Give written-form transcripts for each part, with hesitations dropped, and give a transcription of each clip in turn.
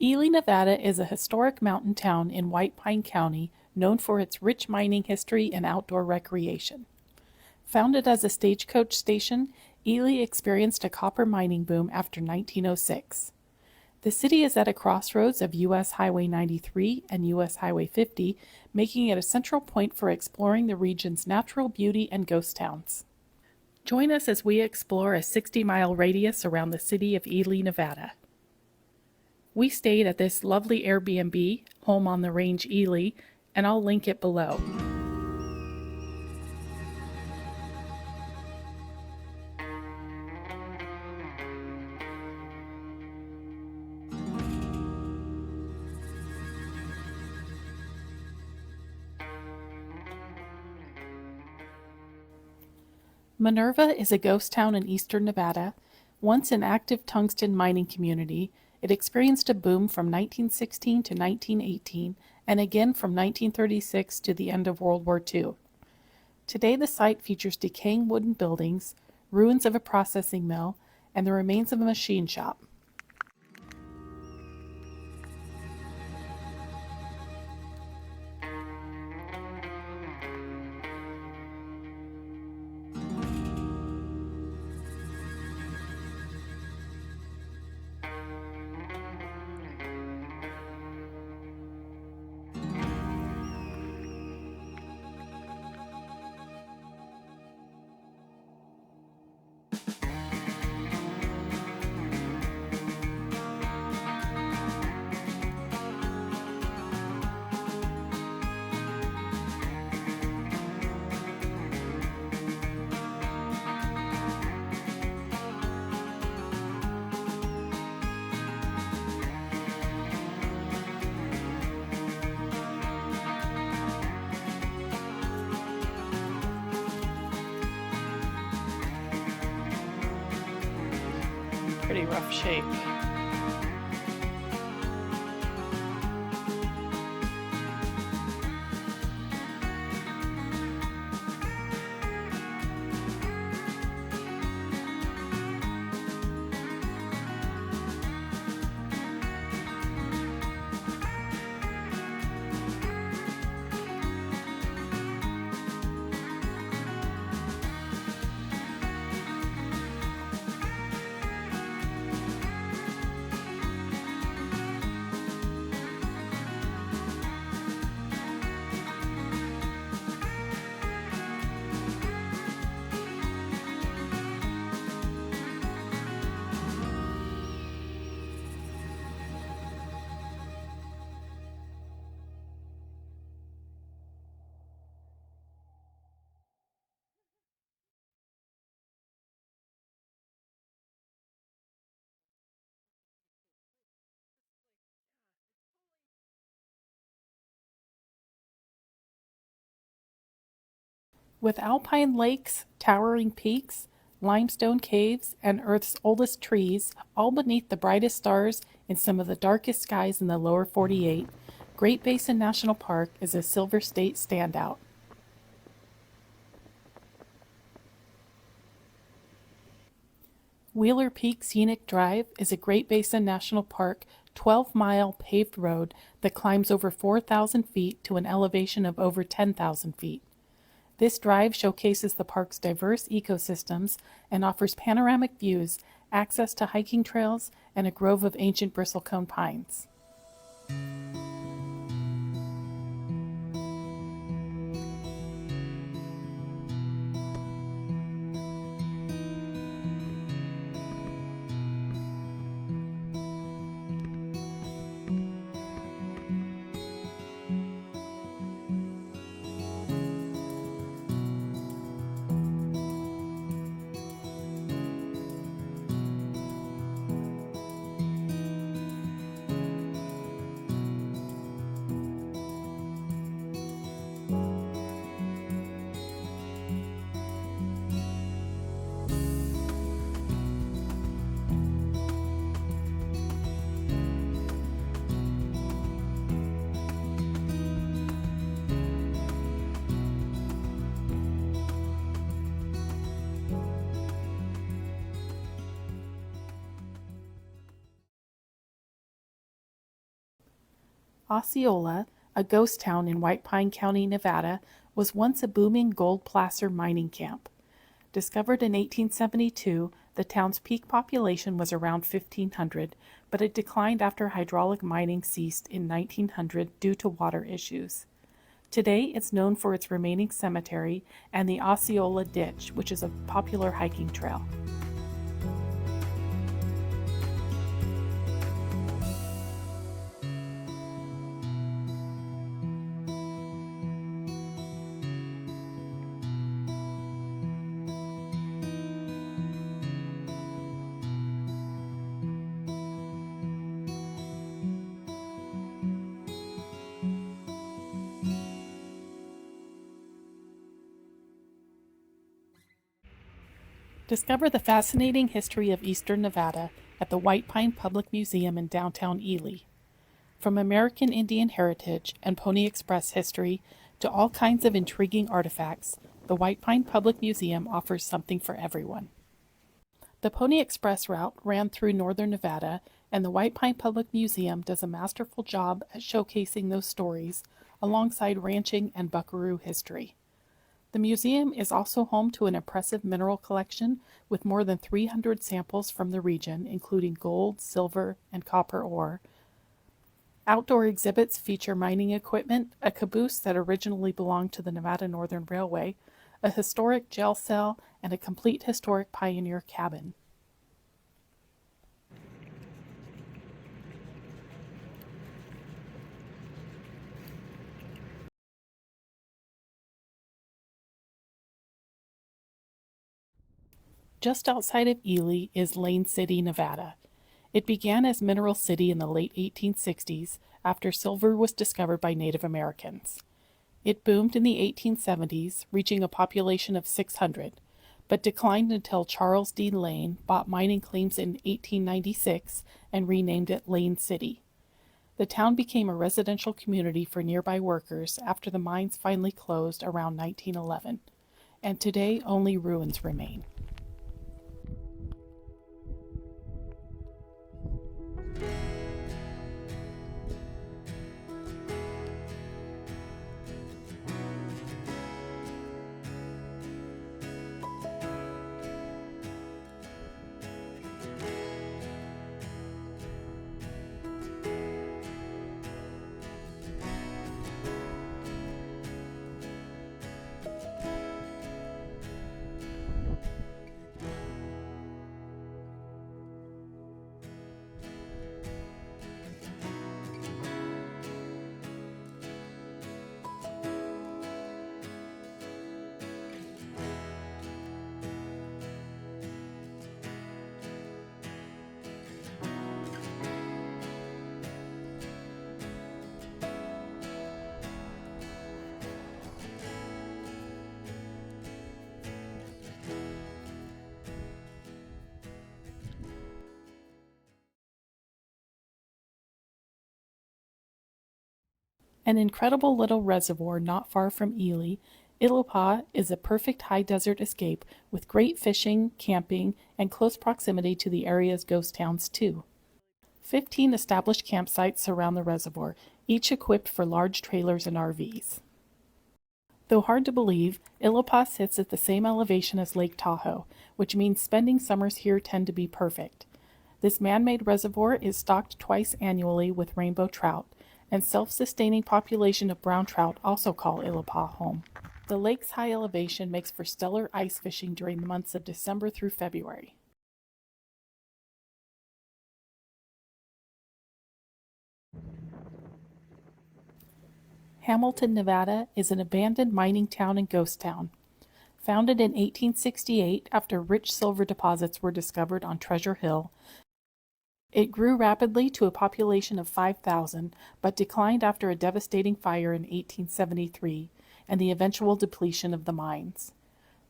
Ely, Nevada is a historic mountain town in White Pine County known for its rich mining history and outdoor recreation. Founded as a stagecoach station, Ely experienced a copper mining boom after 1906. The city is at a crossroads of U.S. Highway 93 and U.S. Highway 50, making it a central point for exploring the region's natural beauty and ghost towns. Join us as we explore a 60-mile radius around the city of Ely, Nevada. We stayed at this lovely AirBnB, Home on the Range Ely, and I'll link it below. Minerva is a ghost town in eastern Nevada. Once an active tungsten mining community, it experienced a boom from 1916 to 1918 and again from 1936 to the end of World War II. Today the site features decaying wooden buildings, ruins of a processing mill, and the remains of a machine shop. Pretty rough shape. With alpine lakes, towering peaks, limestone caves, and Earth's oldest trees, all beneath the brightest stars in some of the darkest skies in the lower 48, Great Basin National Park is a Silver State standout. Wheeler Peak Scenic Drive is a Great Basin National Park 12-mile paved road that climbs over 4,000 feet to an elevation of over 10,000 feet. This drive showcases the park's diverse ecosystems and offers panoramic views, access to hiking trails, and a grove of ancient bristlecone pines. Osceola, a ghost town in White Pine County, Nevada, was once a booming gold placer mining camp. Discovered in 1872, the town's peak population was around 1,500, but it declined after hydraulic mining ceased in 1900 due to water issues. Today, it's known for its remaining cemetery and the Osceola Ditch, which is a popular hiking trail. Discover the fascinating history of Eastern Nevada at the White Pine Public Museum in downtown Ely. From American Indian heritage and Pony Express history to all kinds of intriguing artifacts, the White Pine Public Museum offers something for everyone. The Pony Express route ran through northern Nevada, and the White Pine Public Museum does a masterful job at showcasing those stories alongside ranching and buckaroo history. The museum is also home to an impressive mineral collection with more than 300 samples from the region, including gold, silver, and copper ore. Outdoor exhibits feature mining equipment, a caboose that originally belonged to the Nevada Northern Railway, a historic jail cell, and a complete historic pioneer cabin. Just outside of Ely is Lane City, Nevada. It began as Mineral City in the late 1860s after silver was discovered by Native Americans. It boomed in the 1870s, reaching a population of 600, but declined until Charles D. Lane bought mining claims in 1896 and renamed it Lane City. The town became a residential community for nearby workers after the mines finally closed around 1911, and today only ruins remain. An incredible little reservoir not far from Ely, Illipah is a perfect high desert escape with great fishing, camping, and close proximity to the area's ghost towns too. 15 established campsites surround the reservoir, each equipped for large trailers and RVs. Though hard to believe, Illipah sits at the same elevation as Lake Tahoe, which means spending summers here tend to be perfect. This man-made reservoir is stocked twice annually with rainbow trout, and self-sustaining population of brown trout also call Illipah home. The lake's high elevation makes for stellar ice fishing during the months of December through February. Hamilton, Nevada is an abandoned mining town and ghost town. Founded in 1868 after rich silver deposits were discovered on Treasure Hill, it grew rapidly to a population of 5,000, but declined after a devastating fire in 1873 and the eventual depletion of the mines.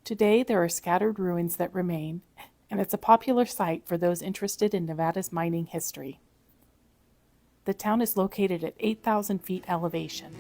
Today, there are scattered ruins that remain, and it's a popular site for those interested in Nevada's mining history. The town is located at 8,000 feet elevation.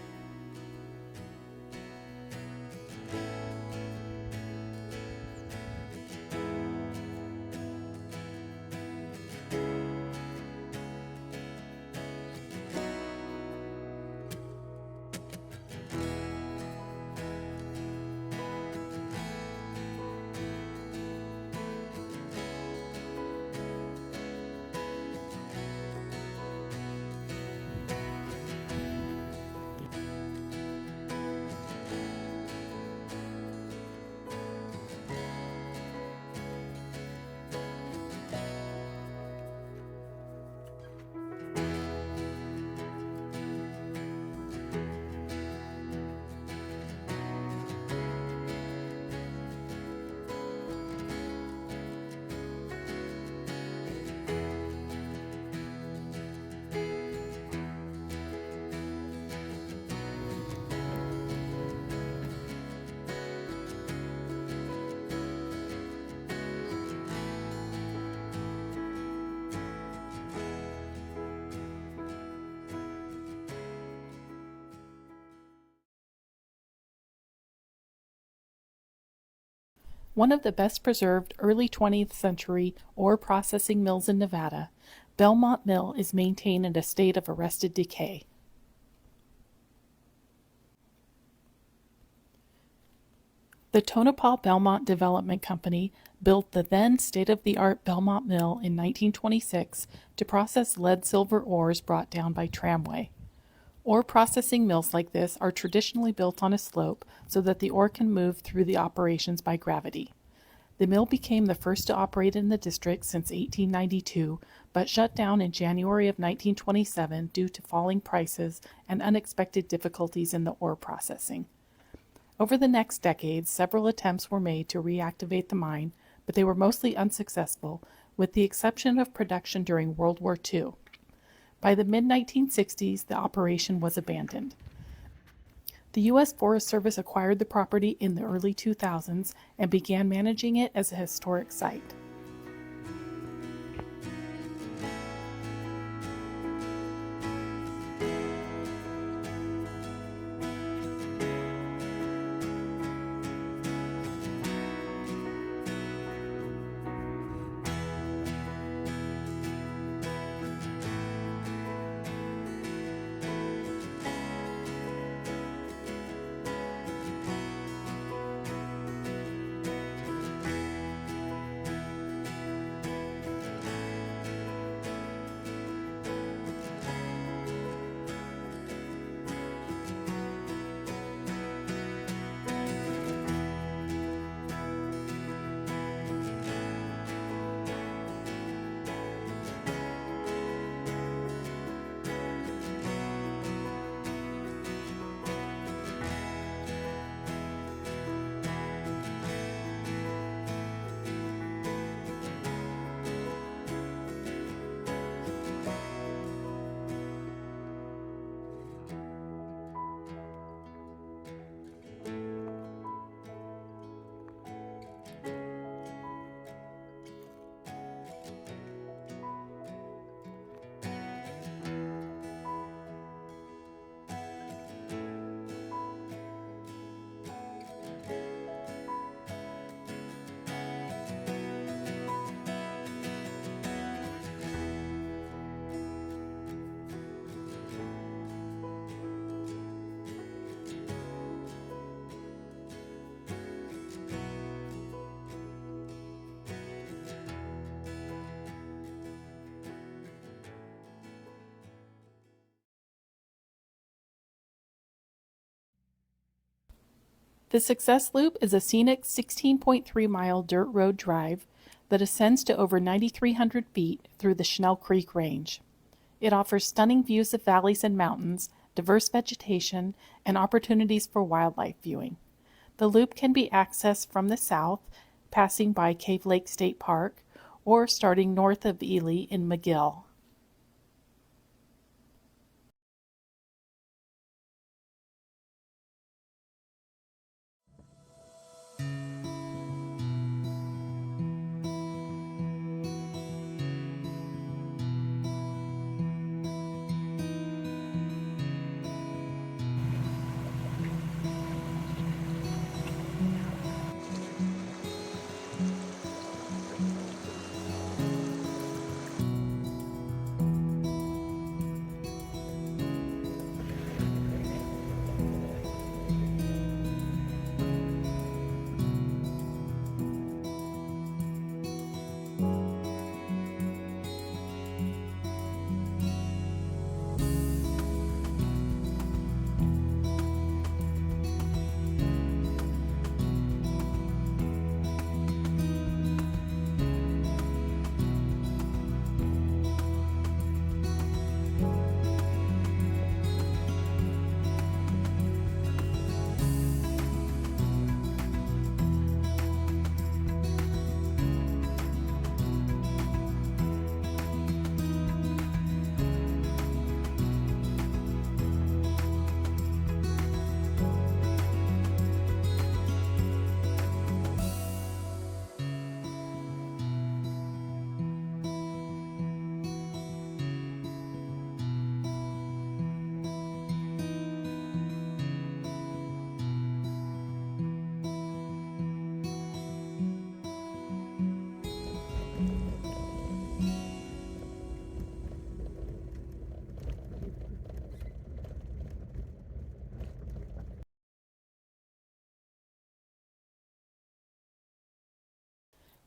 One of the best preserved early 20th century ore processing mills in Nevada, Belmont Mill is maintained in a state of arrested decay. The Tonopah Belmont Development Company built the then state-of-the-art Belmont Mill in 1926 to process lead-silver ores brought down by tramway. Ore processing mills like this are traditionally built on a slope so that the ore can move through the operations by gravity. The mill became the first to operate in the district since 1892, but shut down in January of 1927 due to falling prices and unexpected difficulties in the ore processing. Over the next decades, several attempts were made to reactivate the mine, but they were mostly unsuccessful, with the exception of production during World War II. By the mid-1960s, the operation was abandoned. The U.S. Forest Service acquired the property in the early 2000s and began managing it as a historic site. The Success Loop is a scenic 16.3-mile dirt road drive that ascends to over 9,300 feet through the Schnell Creek Range. It offers stunning views of valleys and mountains, diverse vegetation, and opportunities for wildlife viewing. The loop can be accessed from the south, passing by Cave Lake State Park, or starting north of Ely in McGill.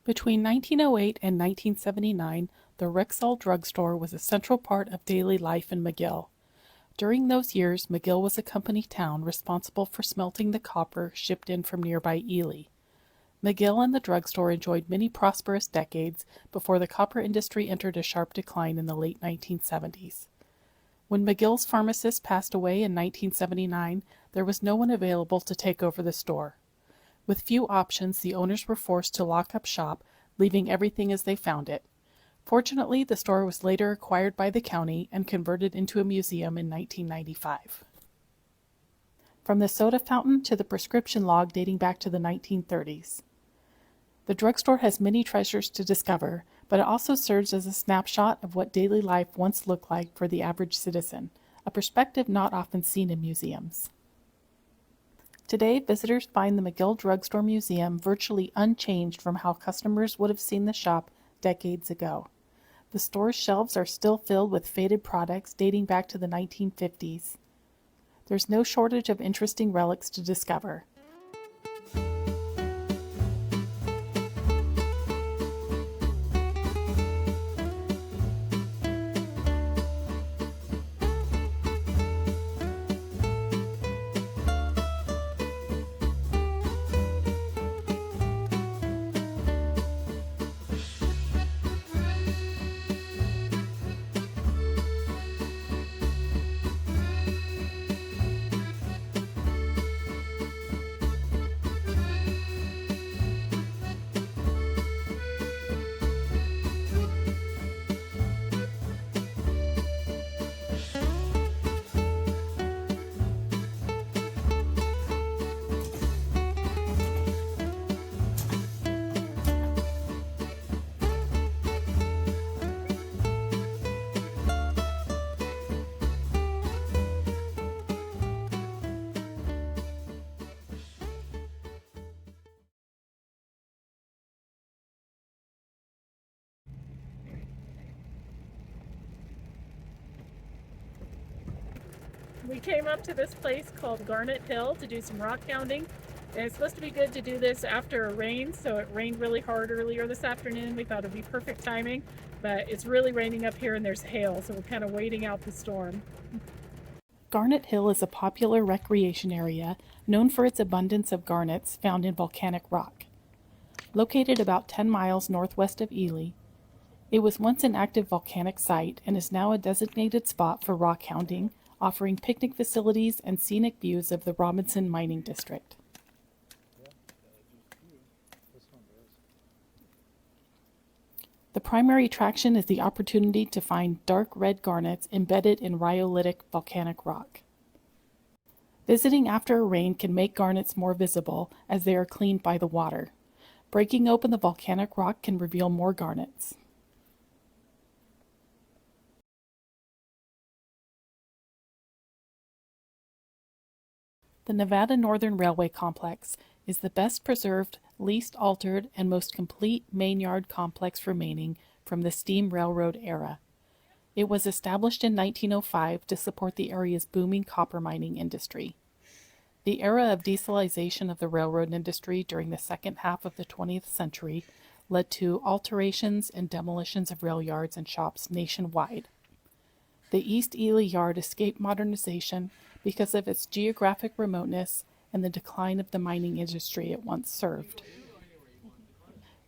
Between 1908 and 1979, the Rexall Drugstore was a central part of daily life in McGill. During those years, McGill was a company town responsible for smelting the copper shipped in from nearby Ely. McGill and the drugstore enjoyed many prosperous decades before the copper industry entered a sharp decline in the late 1970s. When McGill's pharmacist passed away in 1979, there was no one available to take over the store. With few options, the owners were forced to lock up shop, leaving everything as they found it. Fortunately, the store was later acquired by the county and converted into a museum in 1995. From the soda fountain to the prescription log dating back to the 1930s. The drugstore has many treasures to discover, but it also serves as a snapshot of what daily life once looked like for the average citizen, a perspective not often seen in museums. Today, visitors find the McGill Drugstore Museum virtually unchanged from how customers would have seen the shop decades ago. The store's shelves are still filled with faded products dating back to the 1950s. There's no shortage of interesting relics to discover. We came up to this place called Garnet Hill to do some rock hounding. And it's supposed to be good to do this after a rain, so it rained really hard earlier this afternoon. We thought it'd be perfect timing, but it's really raining up here and there's hail, so we're kind of waiting out the storm. Garnet Hill is a popular recreation area known for its abundance of garnets found in volcanic rock. Located about 10 miles northwest of Ely, it was once an active volcanic site and is now a designated spot for rock hounding, offering picnic facilities and scenic views of the Robinson Mining District. The primary attraction is the opportunity to find dark red garnets embedded in rhyolitic volcanic rock. Visiting after a rain can make garnets more visible as they are cleaned by the water. Breaking open the volcanic rock can reveal more garnets. The Nevada Northern Railway Complex is the best preserved, least altered, and most complete main yard complex remaining from the steam railroad era. It was established in 1905 to support the area's booming copper mining industry. The era of dieselization of the railroad industry during the second half of the 20th century led to alterations and demolitions of rail yards and shops nationwide. The East Ely Yard escaped modernization because of its geographic remoteness and the decline of the mining industry it once served.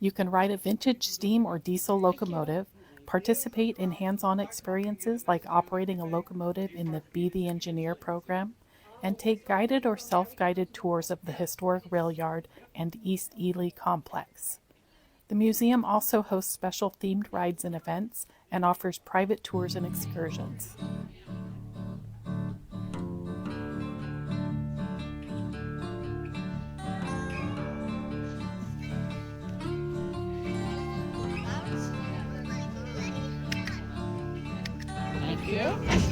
You can ride a vintage steam or diesel locomotive, participate in hands-on experiences like operating a locomotive in the Be the Engineer program, and take guided or self-guided tours of the historic rail yard and East Ely complex. The museum also hosts special themed rides and events and offers private tours and excursions. Thank you.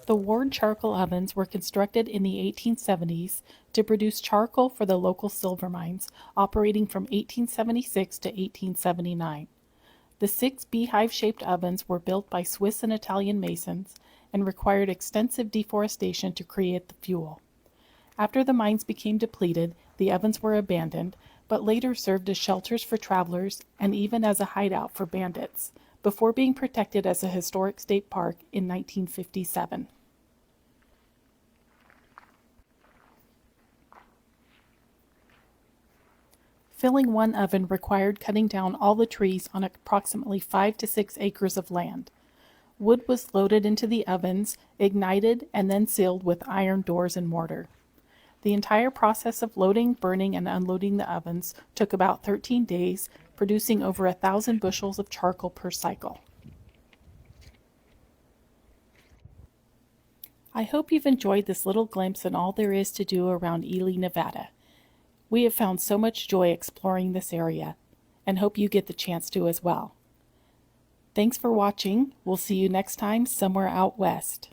The Ward charcoal ovens were constructed in the 1870s to produce charcoal for the local silver mines, operating from 1876 to 1879. The 6 beehive-shaped ovens were built by Swiss and Italian masons and required extensive deforestation to create the fuel. After the mines became depleted, the ovens were abandoned, but later served as shelters for travelers and even as a hideout for bandits, before being protected as a historic state park in 1957. Filling one oven required cutting down all the trees on approximately 5 to 6 acres of land. Wood was loaded into the ovens, ignited, and then sealed with iron doors and mortar. The entire process of loading, burning, and unloading the ovens took about 13 days, producing over 1,000 bushels of charcoal per cycle. I hope you've enjoyed this little glimpse in all there is to do around Ely, Nevada. We have found so much joy exploring this area, and hope you get the chance to as well. Thanks for watching. We'll see you next time somewhere out west.